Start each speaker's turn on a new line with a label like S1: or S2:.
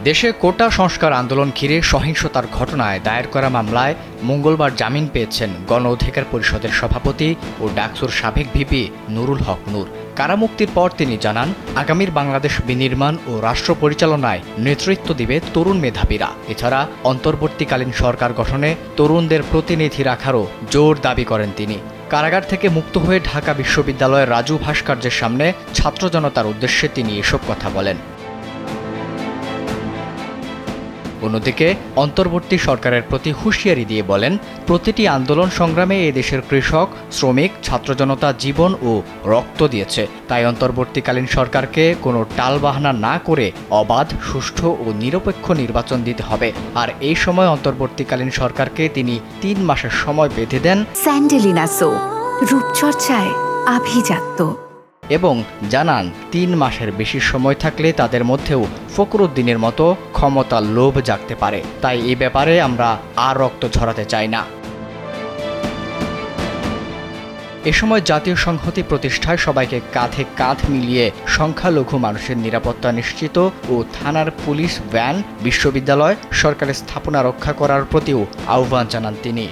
S1: দেশে কোটা সংস্কার আন্দোলন ঘিরে সহিংসতার ঘটনায় দায়ের করা মামলায় মঙ্গলবার জামিন পেয়েছেন গণ অধিকার পরিষদের সভাপতি ও ডাকসুর সাবেক ভিপি নুরুল হক নূর। কারামুক্তির পর তিনি জানান, আগামীর বাংলাদেশ বিনির্মাণ ও রাষ্ট্র পরিচালনায় নেতৃত্ব দিবে তরুণ মেধাবীরা। এছাড়া অন্তর্বর্তীকালীন সরকার গঠনে তরুণদের প্রতিনিধি রাখারও জোর দাবি করেন তিনি। কারাগার থেকে মুক্ত হয়ে ঢাকা বিশ্ববিদ্যালয়ের রাজু ভাস্কর্যের সামনে ছাত্র জনতার উদ্দেশ্যে তিনি এসব কথা বলেন। অন্যদিকে অন্তর্বর্তী সরকারের প্রতি হুঁশিয়ারি দিয়ে বলেন, প্রতিটি আন্দোলন সংগ্রামে এ দেশের কৃষক, শ্রমিক, ছাত্র জনতা জীবন ও রক্ত দিয়েছে। তাই অন্তর্বর্তীকালীন সরকারকে কোনো টালবাহানা না করে অবাধ, সুষ্ঠু ও নিরপেক্ষ নির্বাচন দিতে হবে। আর এই সময় অন্তর্বর্তীকালীন সরকারকে তিনি 3 মাসের সময় বেঁধে দেন।
S2: স্যান্ডেলিনা সো, রূপচর্চায় আভিজাত্য।
S1: এবং জানান, 3 মাসের বেশি সময় থাকলে তাদের মধ্যেও ফখরুদ্দিনের মতো ক্ষমতার লোভ জাগতে পারে। তাই এই ব্যাপারে আমরা আর রক্ত ঝরাতে চাই না। এ সময় জাতীয় সংহতি প্রতিষ্ঠায় সবাইকে কাঁধে কাঁধ মিলিয়ে সংখ্যালঘু মানুষের নিরাপত্তা নিশ্চিত ও থানার পুলিশ ভ্যান, বিশ্ববিদ্যালয়, সরকারি স্থাপনা রক্ষা করার প্রতিও আহ্বান জানান তিনি।